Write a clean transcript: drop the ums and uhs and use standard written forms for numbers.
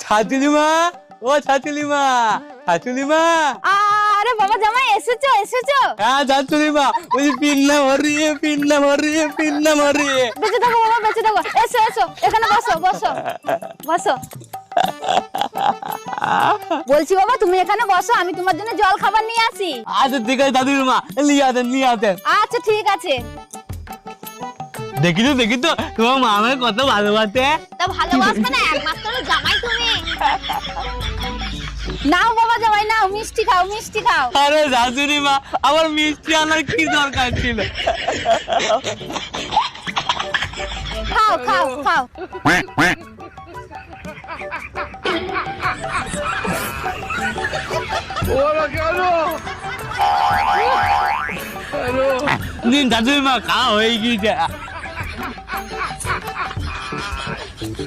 ছাতুলি মা, ও ছাতুলি মা, ছাতুলি মা। আরে বাবা জামাই এসেছো এসেছো। হ্যাঁ ছাতুলি মা, ওই পিন্না ভরিয়ে পিন্না ভরিয়ে পিন্না ভরিয়ে। বেঁচে থাকো বাবা বেঁচে থাকো, এসো এসো এখানে বসো বসো বসো। বলছি বাবা তুমি এখানে বসো, আমি তোমার জন্য জল খাবার নিয়ে আসি। আচ্ছা ঠিক আছে দাদুর মা, নিয়ে আসেন নিয়ে আসেন। আচ্ছা ঠিক আছে। দেখি তো তোমার মা আমাকে কত ভালোবাসে। তা ভালোবাসবে না, একমাত্র জামাই তুমি। নাও বাবা জামাই নাও, মিষ্টি খাও মিষ্টি খাও। আরে শাশুড়ি মা, আমার মিষ্টি আনার কি দরকার ছিল? খাও খাও খাও। দিন শাশুড়ি মা, খাওয়া হয়ে গিয়েছে।